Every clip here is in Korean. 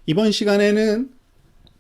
이번 시간에는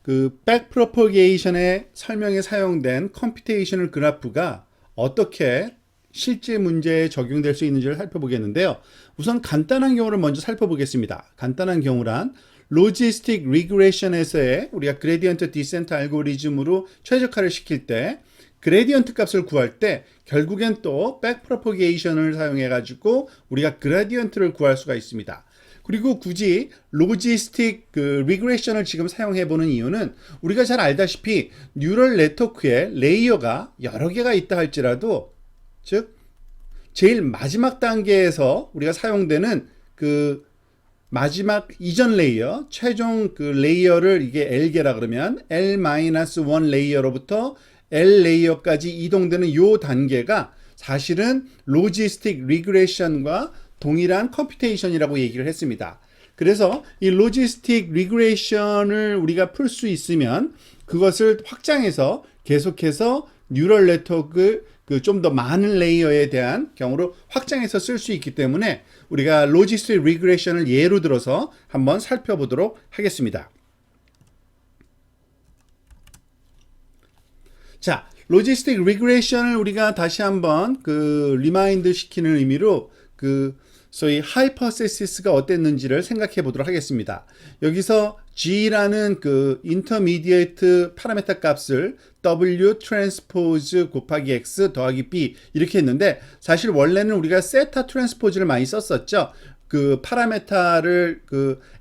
그 백프로포게이션의 설명에 사용된 컴퓨테이셔널 그래프가 어떻게 실제 문제에 적용될 수 있는지를 살펴보겠는데요. 우선 간단한 경우를 먼저 살펴보겠습니다. 간단한 경우란 로지스틱 리그레션에서의 우리가 그레디언트 디센트 알고리즘으로 최적화를 시킬 때 그레디언트 값을 구할 때 결국엔 또 백프로포게이션을 사용해 가지고 우리가 그레디언트를 구할 수가 있습니다. 그리고 굳이 로지스틱 리그레션을 지금 사용해 보는 이유는 우리가 잘 알다시피 뉴럴 네트워크에 레이어가 여러 개가 있다 할지라도, 즉 제일 마지막 단계에서 우리가 사용되는 그 마지막 이전 레이어, 최종 그 레이어를 이게 L개라 그러면 L-1 레이어로부터 L 레이어까지 이동되는 요 단계가 사실은 로지스틱 리그레션과 동일한 컴퓨테이션이라고 얘기를 했습니다. 그래서 이 로지스틱 리그레션을 우리가 풀 수 있으면 그것을 확장해서 계속해서 뉴럴 네트워크 좀 더 많은 레이어에 대한 경우로 확장해서 쓸 수 있기 때문에 우리가 로지스틱 리그레션을 예로 들어서 한번 살펴보도록 하겠습니다. 자, 로지스틱 리그레션을 우리가 다시 한번 리마인드 시키는 의미로 소위 하이퍼세시스가 어땠는지를 생각해 보도록 하겠습니다. 여기서 G라는 인터미디에이트 파라미터 값을 W 트랜스포즈 곱하기 X 더하기 B 이렇게 했는데, 사실 원래는 우리가 세타 트랜스포즈를 많이 썼었죠. 파라메타를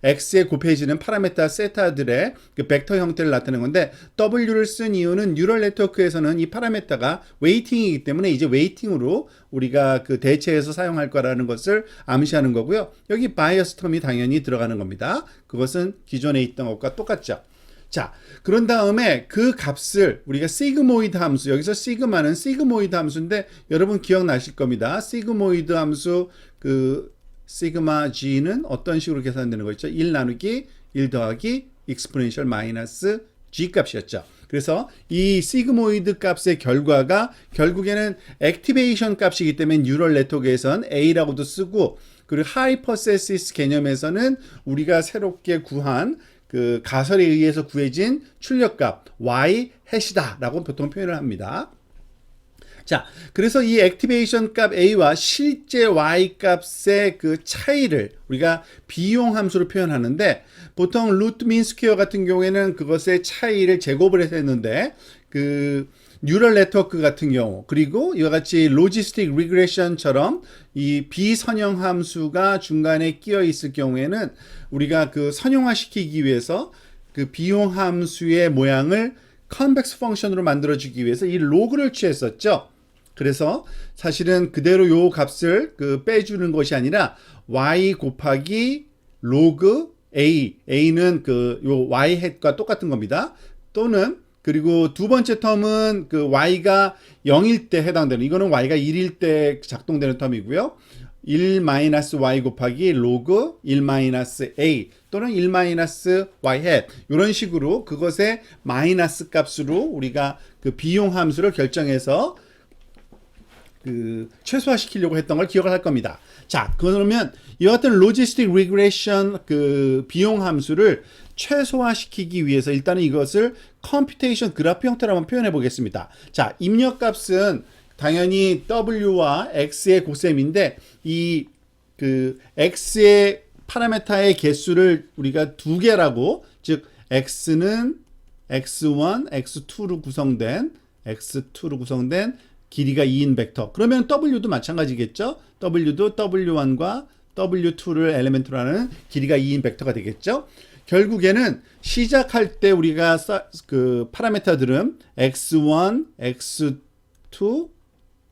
X에 곱해지는 파라메타 세타들의 벡터 형태를 나타내는 건데, W를 쓴 이유는 뉴럴 네트워크에서는 이 파라메타가 웨이팅이기 때문에 이제 웨이팅으로 우리가 대체해서 사용할 거라는 것을 암시하는 거고요. 여기 바이어스 텀이 당연히 들어가는 겁니다. 그것은 기존에 있던 것과 똑같죠. 자, 그런 다음에 그 값을 우리가 시그모이드 함수, 여기서 시그마는 시그모이드 함수인데 여러분 기억나실 겁니다. 시그모이드 함수 시그마 G는 어떤 식으로 계산되는 거 있죠? 1 나누기 1 더하기 익스포넨셜 마이너스 G 값이었죠. 그래서 이 시그모이드 값의 결과가 결국에는 액티베이션 값이기 때문에 뉴럴 네트워크에선 A라고도 쓰고, 그리고 하이퍼세시스 개념에서는 우리가 새롭게 구한 가설에 의해서 구해진 출력값 Y 해시다 라고 보통 표현을 합니다. 자, 그래서 이 액티베이션 값 A와 실제 Y 값의 차이를 우리가 비용 함수로 표현하는데, 보통 루트 민 스퀘어 같은 경우에는 그것의 차이를 제곱을 해서 했는데, 뉴럴 네트워크 같은 경우, 그리고 이와 같이 로지스틱 리그레션처럼 이 비선형 함수가 중간에 끼어 있을 경우에는 우리가 선형화 시키기 위해서 비용 함수의 모양을 컨벡스 펑션으로 만들어주기 위해서 이 로그를 취했었죠. 그래서 사실은 그대로 요 값을 빼주는 것이 아니라 y 곱하기 로그 a, a는 요 y 햇과 똑같은 겁니다. 또는 그리고 두 번째 텀은 y가 0일 때 해당되는, 이거는 y가 1일 때 작동되는 텀이고요. 1-y 곱하기 로그 1-a 또는 1-y 햇, 이런 식으로 그것의 마이너스 값으로 우리가 비용 함수를 결정해서 최소화시키려고 했던 걸 기억을 할 겁니다. 자, 그러면 이와 같은 로지스틱 리그레션 비용 함수를 최소화시키기 위해서 일단은 이것을 컴퓨테이션 그래프 형태로 한번 표현해 보겠습니다. 자, 입력값은 당연히 W와 X의 고셈인데, 이 X의 파라메타의 개수를 우리가 두 개라고, 즉 X는 X1, X2로 구성된 길이가 2인 벡터. 그러면 W도 마찬가지겠죠. W도 W1과 W2를 엘리멘트로 하는 길이가 2인 벡터가 되겠죠. 결국에는 시작할 때 우리가 파라메타들은 X1, X2,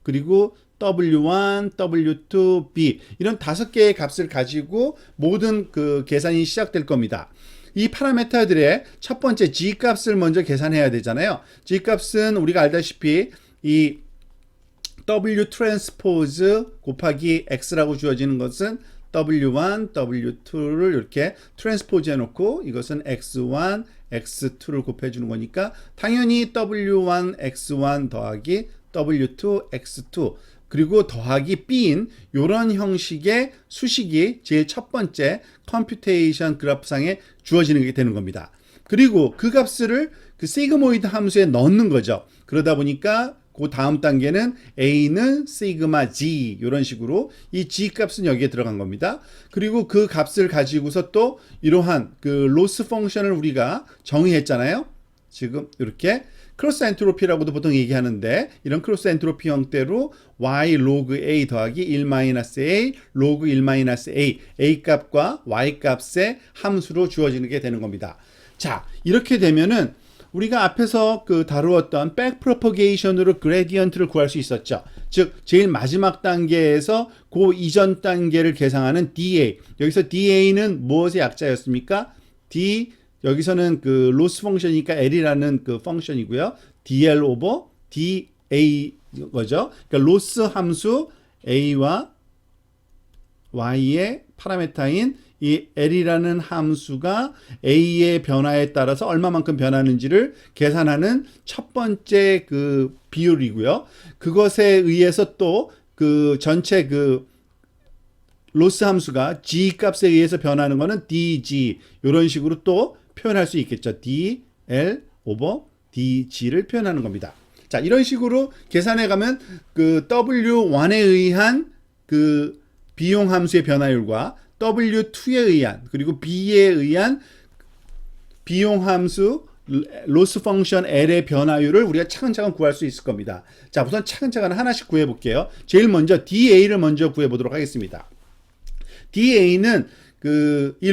그리고 W1, W2, B 이런 5개의 값을 가지고 모든 계산이 시작될 겁니다. 이 파라메타들의 첫 번째 G 값을 먼저 계산해야 되잖아요. G 값은 우리가 알다시피 이 W 트랜스포즈 곱하기 X라고 주어지는 것은 W1, W2를 이렇게 트랜스포즈 해놓고 이것은 X1, X2를 곱해주는 거니까 당연히 W1, X1 더하기 W2, X2 그리고 더하기 b인 이런 형식의 수식이 제일 첫 번째 컴퓨테이션 그래프상에 주어지는 게 되는 겁니다. 그리고 그 값을 그 시그모이드 함수에 넣는 거죠. 그러다 보니까 그 다음 단계는 a는 시그마 g 이런 식으로 이 g 값은 여기에 들어간 겁니다. 그리고 그 값을 가지고서 또 이러한 그 로스 펑션을 우리가 정의했잖아요. 지금 이렇게 크로스 엔트로피라고도 보통 얘기하는데 이런 크로스 엔트로피 형태로 y 로그 a 더하기 1-a 로그 1-a a 값과 y 값의 함수로 주어지는 게 되는 겁니다. 자, 이렇게 되면은 우리가 앞에서 그 다루었던 백 프로퍼게이션으로 그레디언트를 구할 수 있었죠. 즉 제일 마지막 단계에서 그 이전 단계를 계산하는 DA. 여기서 DA는 무엇의 약자였습니까? D 여기서는 그 로스 펑션이니까 L이라는 그 펑션이고요. DL 오버 DA 거죠. 그러니까 로스 함수 A와 Y의 파라메타인 이 L이라는 함수가 A의 변화에 따라서 얼마만큼 변하는지를 계산하는 첫 번째 그 비율이고요. 그것에 의해서 또 그 전체 그 로스 함수가 G 값에 의해서 변하는 거는 DG 이런 식으로 또 표현할 수 있겠죠. DL 오버 DG를 표현하는 겁니다. 자, 이런 식으로 계산해 가면 그 W1에 의한 그 비용 함수의 변화율과 W2에 의한 그리고 B에 의한 비용 함수 로스 펑션 L의 변화율을 우리가 차근차근 구할 수 있을 겁니다. 자, 우선 차근차근 하나씩 구해 볼게요. 제일 먼저 DA를 먼저 구해 보도록 하겠습니다. DA는 그 이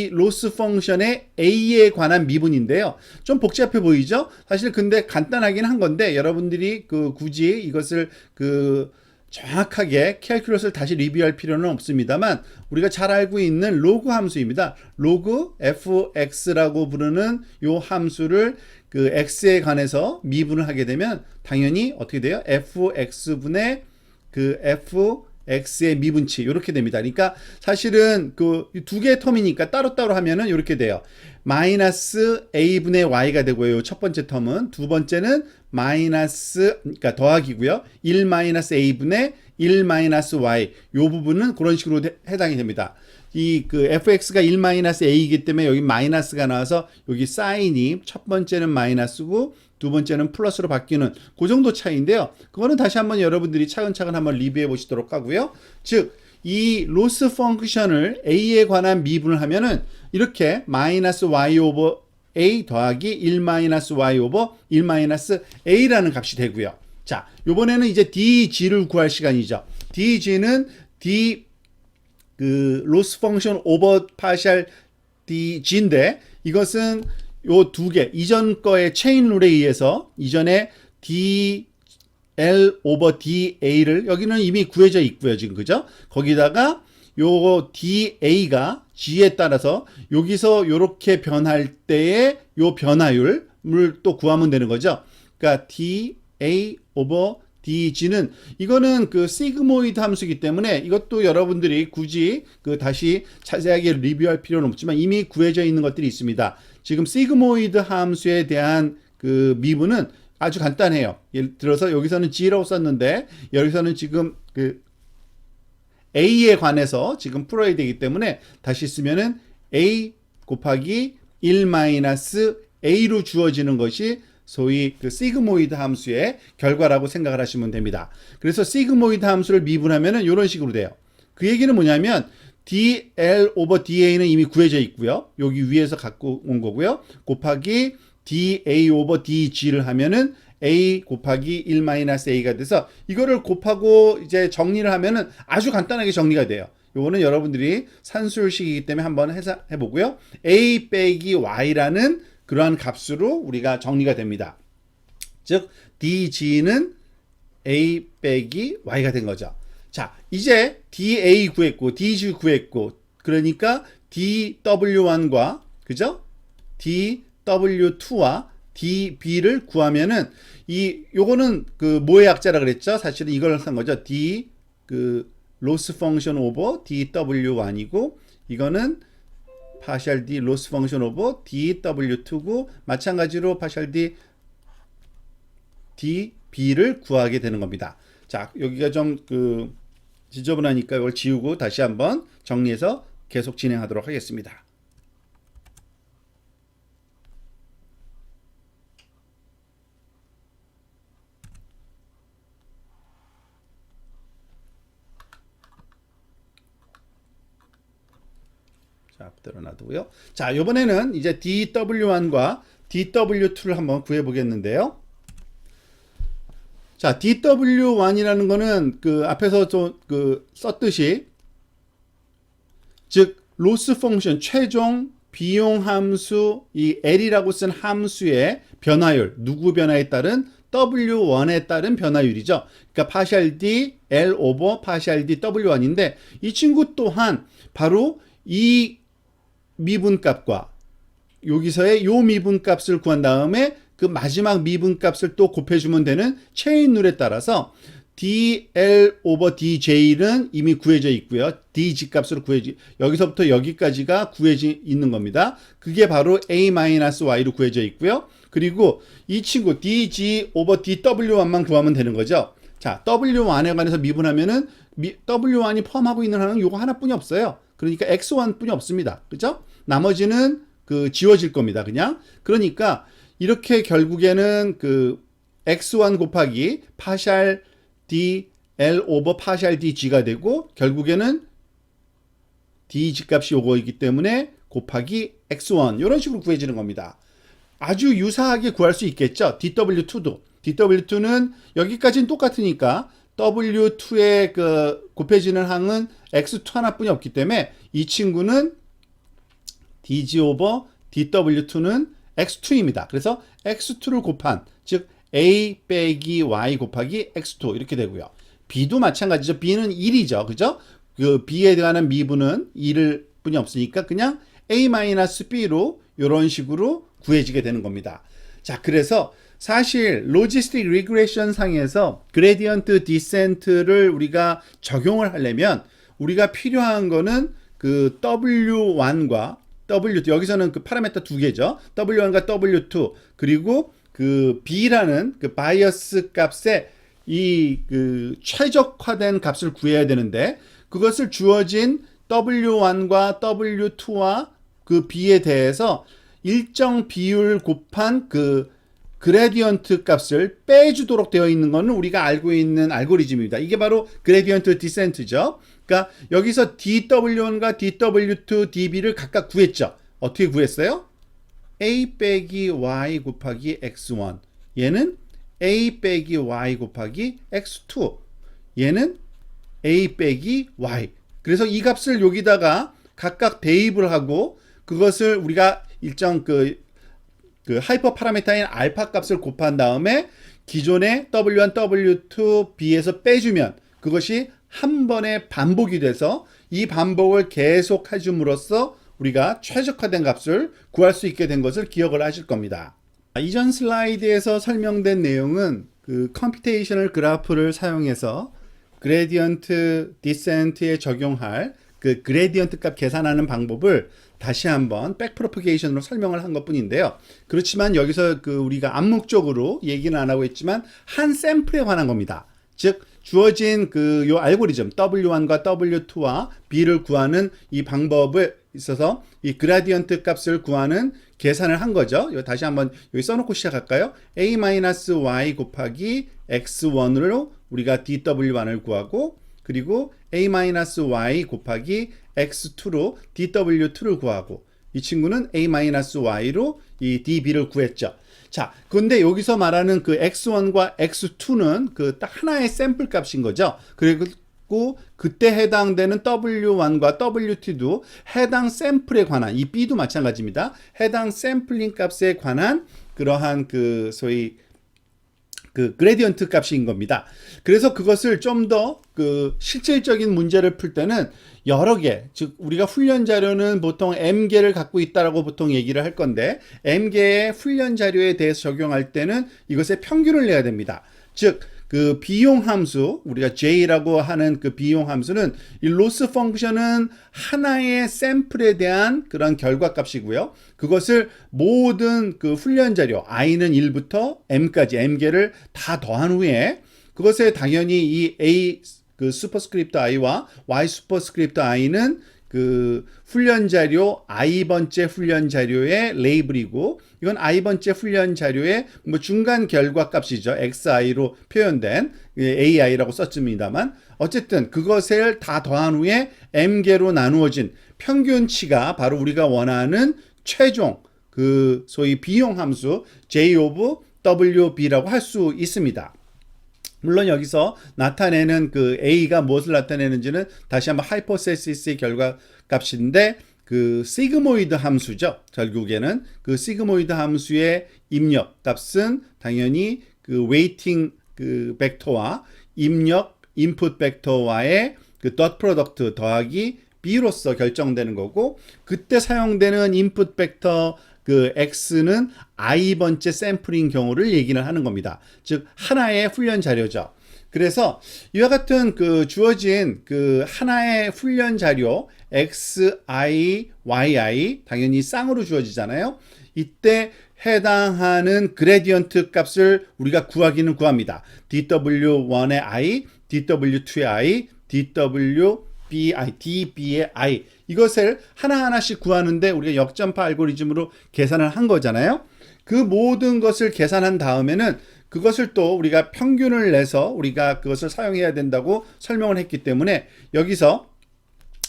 로스 펑션의 A에 관한 미분인데요. 좀 복잡해 보이죠? 사실 근데 간단하긴 한 건데 여러분들이 그 굳이 이것을 그 정확하게 캘큘러스를 다시 리뷰할 필요는 없습니다만 우리가 잘 알고 있는 로그 함수입니다. 로그 fx라고 부르는 요 함수를 그 x에 관해서 미분을 하게 되면 당연히 어떻게 돼요? fx분의 그 fx의 미분치 이렇게 됩니다. 그러니까 사실은 그 두 개의 텀이니까 따로따로 하면은 이렇게 돼요. 마이너스 a분의 y가 되고요. 첫 번째 텀은 두 번째는 마이너스 그러니까 더하기고요. 1-a분의 1-y 요 부분은 그런 식으로 해당이 됩니다. 이 그 fx가 1-a이기 때문에 여기 마이너스가 나와서 여기 사인이 첫 번째는 마이너스고 두 번째는 플러스로 바뀌는 그 정도 차이인데요. 그거는 다시 한번 여러분들이 차근차근 한번 리뷰해 보시도록 하고요. 즉 이 로스 펑션을 a에 관한 미분을 하면은 이렇게 마이너스 y 오버 a 더하기 1-y 오버 1-a라는 값이 되고요. 자, 요번에는 이제 dg를 구할 시간이죠. dg는 d 그 로스 펑션 오버 파셜 dg인데 이것은 요 두 개 이전 거의 체인 룰에 의해서 이전에 dl 오버 da를 여기는 이미 구해져 있고요. 지금 그죠? 거기다가 요 da가 g에 따라서 여기서 요렇게 변할 때의 요 변화율을 또 구하면 되는 거죠. 그러니까 da 오버 dg는 이거는 그 시그모이드 함수이기 때문에 이것도 여러분들이 굳이 그 다시 자세하게 리뷰할 필요는 없지만 이미 구해져 있는 것들이 있습니다. 지금 시그모이드 함수에 대한 그 미분은 아주 간단해요. 예를 들어서 여기서는 g라고 썼는데 여기서는 지금 그 a에 관해서 지금 풀어야 되기 때문에 다시 쓰면은 a 곱하기 1-a로 주어지는 것이 소위 그 시그모이드 함수의 결과라고 생각을 하시면 됩니다. 그래서 시그모이드 함수를 미분하면은 이런 식으로 돼요. 그 얘기는 뭐냐면 dl 오버 da는 이미 구해져 있고요. 여기 위에서 갖고 온 거고요. 곱하기 da 오버 dg를 하면은 a 곱하기 1-a가 돼서 이거를 곱하고 이제 정리를 하면은 아주 간단하게 정리가 돼요. 요거는 여러분들이 산술식이기 때문에 한번 해서 해보고요. a 빼기 y라는 그러한 값으로 우리가 정리가 됩니다. 즉 dg는 a 빼기 y가 된 거죠. 자, 이제 da 구했고 dg 구했고 그러니까 dw1과 그죠? dw2와 db를 구하면은 요거는 그 뭐의 약자라 그랬죠? 사실은 이걸 한 거죠. d 그 로스 펑션 오버 dw1이고 이거는 파셜 d 로스 펑션 오버 dw2고 마찬가지로 파셜 d db를 구하게 되는 겁니다. 자, 여기가 좀 지저분하니까 이걸 지우고 다시 한번 정리해서 계속 진행하도록 하겠습니다. 자, 그대로 놔두고요. 자, 이번에는 이제 DW1과 DW2를 한번 구해 보겠는데요. 자, DW1이라는 거는 앞에서 좀 썼듯이, 즉 로스 펑션 최종 비용 함수, 이 L이라고 쓴 함수의 변화율, 누구 변화에 따른 W1에 따른 변화율이죠. 그러니까 파셜 D L 오버 파셜 D W1인데, 이 친구 또한 바로 이 미분값과 여기서의 요 미분값을 구한 다음에 그 마지막 미분값을 또 곱해주면 되는 체인 룰에 따라서 dl 오버 dj는 이미 구해져 있고요. dg 값으로 여기서부터 여기까지가 구해져 있는 겁니다. 그게 바로 a-y로 구해져 있고요. 그리고 이 친구 dg 오버 dw1만 구하면 되는 거죠. 자, w1에 관해서 미분하면은 w1이 포함하고 있는 하나는 요거 하나뿐이 없어요. 그러니까 x1 뿐이 없습니다. 그죠? 나머지는 지워질 겁니다. 그냥. 그러니까 이렇게 결국에는 x1 곱하기 파샬 d l 오버 파샬 dg가 되고, 결국에는 dg 값이 요거이기 때문에 곱하기 x1 이런 식으로 구해지는 겁니다. 아주 유사하게 구할 수 있겠죠. dw2도. dw2는 여기까지는 똑같으니까 w2의 곱해지는 항은 x2 하나뿐이 없기 때문에 이 친구는 dg 오버 dw2는 x2입니다. 그래서 x2를 곱한, 즉 a 빼기 y 곱하기 x2 이렇게 되고요. b도 마찬가지죠. b는 1이죠. 그죠? b에 대한 미분은 1을 뿐이 없으니까 그냥 a-b로 이런 식으로 구해지게 되는 겁니다. 자, 그래서 사실 로지스틱 리그레션 상에서 그레디언트 디센트를 우리가 적용을 하려면 우리가 필요한 거는 W1과 W2, 여기서는 파라미터 두 개죠. W1과 W2, 그리고 B라는 바이어스 값의 이 최적화된 값을 구해야 되는데, 그것을 주어진 W1과 W2와 B에 대해서 일정 비율 곱한 그레디언트 값을 빼주도록 되어 있는 것은 우리가 알고 있는 알고리즘입니다. 이게 바로 그레디언트 디센트죠. 그러니까 여기서 dw1과 dw2, db를 각각 구했죠. 어떻게 구했어요? a 빼기 y 곱하기 x1, 얘는 a 빼기 y 곱하기 x2, 얘는 a 빼기 y. 그래서 이 값을 여기다가 각각 대입을 하고, 그것을 우리가 일정 하이퍼 파라미터인 알파 값을 곱한 다음에 기존의 W1, W2, B에서 빼주면 그것이 한 번에 반복이 돼서 이 반복을 계속 해줌으로써 우리가 최적화된 값을 구할 수 있게 된 것을 기억을 하실 겁니다. 이전 슬라이드에서 설명된 내용은 컴퓨테이셔널 그래프를 사용해서 그레디언트 디센트에 적용할 그레디언트 값 계산하는 방법을 다시 한번 백프로퍼게이션으로 설명을 한 것뿐인데요. 그렇지만 여기서 우리가 암묵적으로 얘기는 안 하고 있지만 한 샘플에 관한 겁니다. 즉 주어진 요 알고리즘 W1과 W2와 B를 구하는 이 방법에 있어서 이 그라디언트 값을 구하는 계산을 한 거죠. 다시 한번 여기 써놓고 시작할까요? a-y 곱하기 x1으로 우리가 dw1을 구하고, 그리고 a-y 곱하기 x2로 dw2를 구하고, 이 친구는 a-y로 이 db를 구했죠. 자, 근데 여기서 말하는 x1과 x2는 딱 하나의 샘플 값인 거죠. 그리고 그때 해당되는 w1과 w2도 해당 샘플에 관한, 이 b도 마찬가지입니다. 해당 샘플링 값에 관한 그러한 소위 그레디언트 값인 겁니다. 그래서 그것을 좀 더 실질적인 문제를 풀 때는 여러 개, 즉 우리가 훈련 자료는 보통 M개를 갖고 있다라고 보통 얘기를 할 건데, M개의 훈련 자료에 대해서 적용할 때는 이것의 평균을 내야 됩니다. 즉 비용 함수, 우리가 J라고 하는 비용 함수는 이 로스 펑션은 하나의 샘플에 대한 그런 결과값이고요. 그것을 모든 훈련 자료 I는 1부터 M까지 M개를 다 더한 후에 그것에 당연히 이 A 그 슈퍼스크립트 i와 y 슈퍼스크립트 i는 그 훈련 자료 i번째 훈련 자료의 레이블이고, 이건 i번째 훈련 자료의 뭐 중간 결과 값이죠. xi로 표현된 ai라고 썼습니다만, 어쨌든 그것을 다 더한 후에 m개로 나누어진 평균치가 바로 우리가 원하는 최종 그 소위 비용 함수 j of wb라고 할 수 있습니다. 물론 여기서 나타내는 그 A가 무엇을 나타내는지는 다시 한번 하이퍼세시스의 결과 값인데, 그 시그모이드 함수죠. 결국에는 그 시그모이드 함수의 입력 값은 당연히 그 웨이팅 그 벡터와 입력 인풋 벡터와의 그 덧 프로덕트 더하기 B로서 결정되는 거고, 그때 사용되는 인풋 벡터 그 X는 i번째 샘플인 경우를 얘기를 하는 겁니다. 즉 하나의 훈련 자료죠. 그래서 이와 같은 그 주어진 그 하나의 훈련 자료 xi, yi 당연히 쌍으로 주어지잖아요. 이때 해당하는 그레디언트 값을 우리가 구하기는 구합니다. dw1의 i, dw2의 i, dw db의 i, 이것을 하나하나씩 구하는데 우리가 역전파 알고리즘으로 계산을 한 거잖아요. 그 모든 것을 계산한 다음에는 그것을 또 우리가 평균을 내서 우리가 그것을 사용해야 된다고 설명을 했기 때문에, 여기서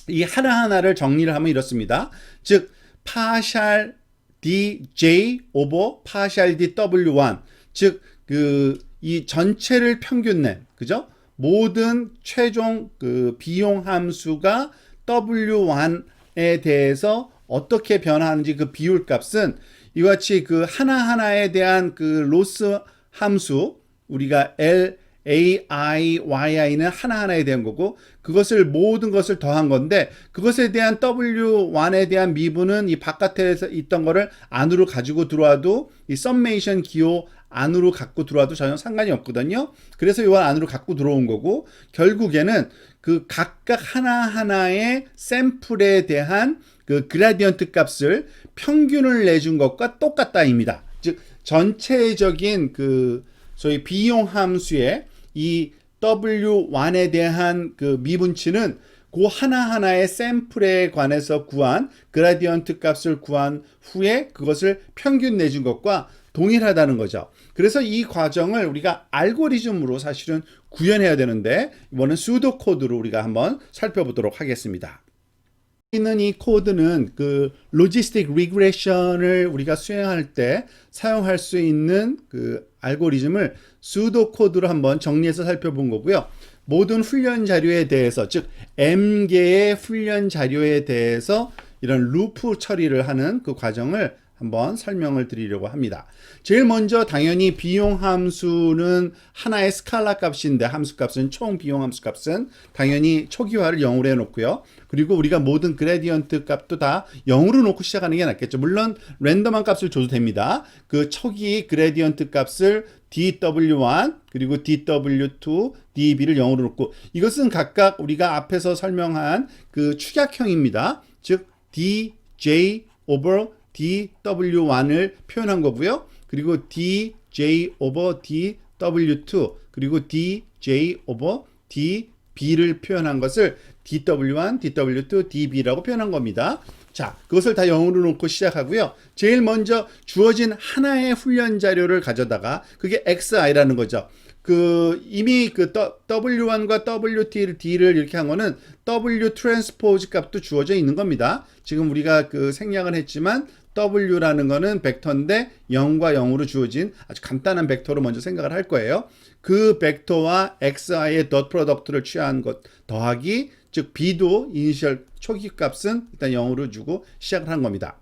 이 하나하나를 정리를 하면 이렇습니다. 즉 파샬 dj over 파샬 dw1, 즉 그 이 전체를 평균 낸, 그죠? 모든 최종 그 비용 함수가 W1에 대해서 어떻게 변화하는지 그 비율 값은 이와 같이 그 하나하나에 대한 그 로스 함수, 우리가 L, A, I, YI는 하나하나에 대한 거고, 그것을 모든 것을 더한 건데, 그것에 대한 W1에 대한 미분은 이 바깥에서 있던 거를 안으로 가지고 들어와도, 이 썸메이션 기호 안으로 갖고 들어와도 전혀 상관이 없거든요. 그래서 이걸 안으로 갖고 들어온 거고, 결국에는 그 각각 하나하나의 샘플에 대한 그 그라디언트 값을 평균을 내준 것과 똑같다입니다. 즉 전체적인 그 소위 비용 함수의 이 W1에 대한 그 미분치는 그 하나하나의 샘플에 관해서 구한 그라디언트 값을 구한 후에 그것을 평균 내준 것과 동일하다는 거죠. 그래서 이 과정을 우리가 알고리즘으로 사실은 구현해야 되는데, 이번엔 수도 코드로 우리가 한번 살펴보도록 하겠습니다. 있는 이 코드는 그 로지스틱 리그레션을 우리가 수행할 때 사용할 수 있는 그 알고리즘을 수도 코드로 한번 정리해서 살펴본 거고요. 모든 훈련 자료에 대해서, 즉 m개의 훈련 자료에 대해서 이런 루프 처리를 하는 그 과정을 한번 설명을 드리려고 합니다. 제일 먼저 당연히 비용 함수는 하나의 스칼라 값인데, 함수 값은 총 비용 함수 값은 당연히 초기화를 0으로 해놓고요. 그리고 우리가 모든 그레디언트 값도 다 0으로 놓고 시작하는 게 낫겠죠. 물론 랜덤한 값을 줘도 됩니다. 그 초기 그레디언트 값을 dw1 그리고 dw2, db를 0으로 놓고, 이것은 각각 우리가 앞에서 설명한 그 축약형입니다. 즉 dj over dw1을 표현한 거고요. 그리고 dj over dw2 그리고 dj over db를 표현한 것을 dw1, dw2, db라고 표현한 겁니다. 자, 그것을 다 0으로 놓고 시작하고요. 제일 먼저 주어진 하나의 훈련 자료를 가져다가, 그게 xi라는 거죠. 그 이미 그 W1과 WT를 이렇게 한 거는 W 트랜스포즈 값도 주어져 있는 겁니다. 지금 우리가 그 생략을 했지만 W라는 거는 벡터인데 0과 0으로 주어진 아주 간단한 벡터로 먼저 생각을 할 거예요. 그 벡터와 xi의 덧 프로덕트를 취한 것 더하기, 즉 b도 이니셜 초기 값은 일단 0으로 주고 시작을 한 겁니다.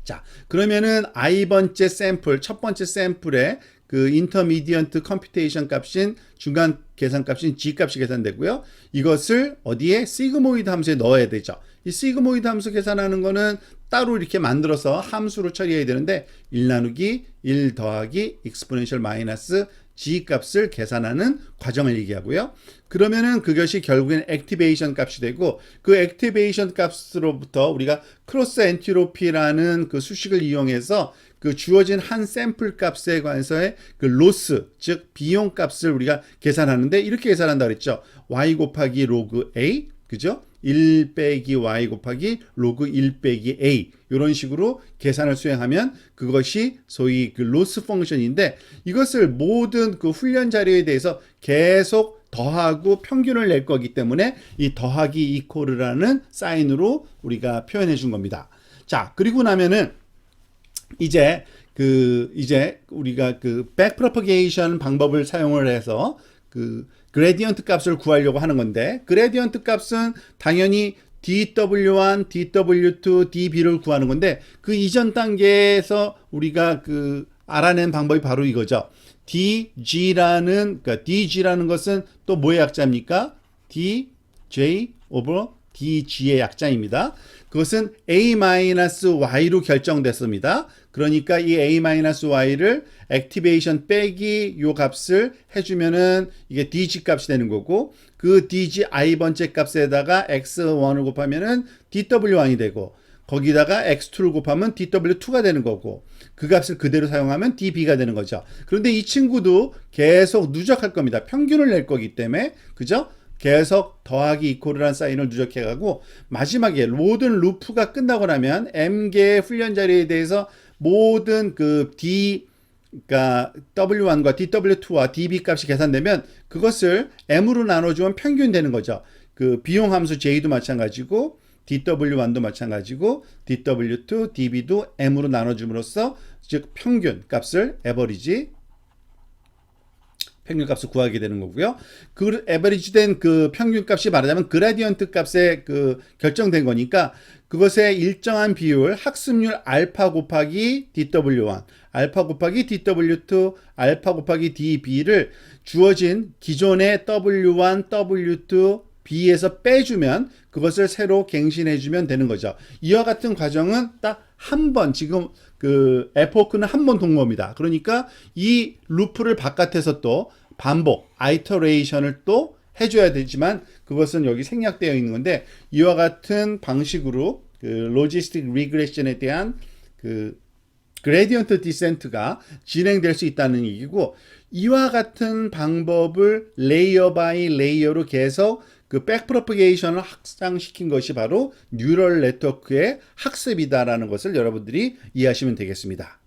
자, 그러면은 i번째 샘플, 첫 번째 샘플에 그 인터미디언트 컴퓨테이션 값인 중간 계산 값인 g 값이 계산되고요. 이것을 어디에? 시그모이드 함수에 넣어야 되죠. 이 시그모이드 함수 계산하는 거는 따로 이렇게 만들어서 함수로 처리해야 되는데, 1 나누기 1 더하기 익스포넨셜 마이너스 G 값을 계산하는 과정을 얘기하고요. 그러면은 그것이 결국엔 액티베이션 값이 되고 그 액티베이션 값으로부터 우리가 크로스 엔트로피라는 그 수식을 이용해서 그 주어진 한 샘플 값에 관해서의 그 로스, 즉 비용 값을 우리가 계산하는데 이렇게 계산한다 그랬죠. y 곱하기 로그 a, 그죠? 1 빼기 y 곱하기 로그 1 빼기 a 이런 식으로 계산을 수행하면 그것이 소위 그 로스 펑션인데 이것을 모든 그 훈련 자료에 대해서 계속 더하고 평균을 낼 거기 때문에 이 더하기 이퀄이라는 사인으로 우리가 표현해 준 겁니다. 자, 그리고 나면은 이제 우리가 그 백프로퍼게이션 방법을 사용을 해서 그 그레디언트 값을 구하려고 하는 건데 그레디언트 값은 당연히 dw1, dw2, db를 구하는 건데 그 이전 단계에서 우리가 그 알아낸 방법이 바로 이거죠. 그러니까 dg라는 것은 또 뭐의 약자입니까? dj over dg의 약자입니다. 그것은 a-y로 결정됐습니다. 그러니까 이 a-y를 액티베이션 빼기 요 값을 해주면은 이게 dg 값이 되는 거고 그 dg i번째 값에다가 x1을 곱하면은 dw1이 되고 거기다가 x2를 곱하면 dw2가 되는 거고 그 값을 그대로 사용하면 db가 되는 거죠. 그런데 이 친구도 계속 누적할 겁니다. 평균을 낼 거기 때문에 그죠? 계속 더하기 이퀄이라는 사인을 누적해가고 마지막에 모든 루프가 끝나고 나면 m개의 훈련 자리에 대해서 모든 그 그러니까 w1과 dw2와 db 값이 계산되면 그것을 m으로 나눠주면 평균 되는 거죠. 그 비용 함수 j도 마찬가지고 dw1도 마찬가지고 dw2, db도 m으로 나눠줌으로써 즉 평균 값을 평균 값을 구하게 되는 거고요. 그 에버리지 된 그 평균 값이 말하자면 그라디언트 값에 그 결정된 거니까 그것의 일정한 비율 학습률 알파 곱하기 dw1, 알파 곱하기 dw2, 알파 곱하기 db를 주어진 기존의 w1, w2, b에서 빼주면 그것을 새로 갱신해주면 되는 거죠. 이와 같은 과정은 딱 한 번 지금 그 에포크는 한 번 동거입니다. 그러니까 이 루프를 바깥에서 또 반복, 아이터레이션을 또 해줘야 되지만 그것은 여기 생략되어 있는 건데 이와 같은 방식으로 그 로지스틱 리그레션에 대한 그 그레디언트 디센트가 진행될 수 있다는 얘기고 이와 같은 방법을 레이어 바이 레이어로 계속 그 백프로퍼게이션을 확장시킨 것이 바로 뉴럴 네트워크의 학습이다라는 것을 여러분들이 이해하시면 되겠습니다.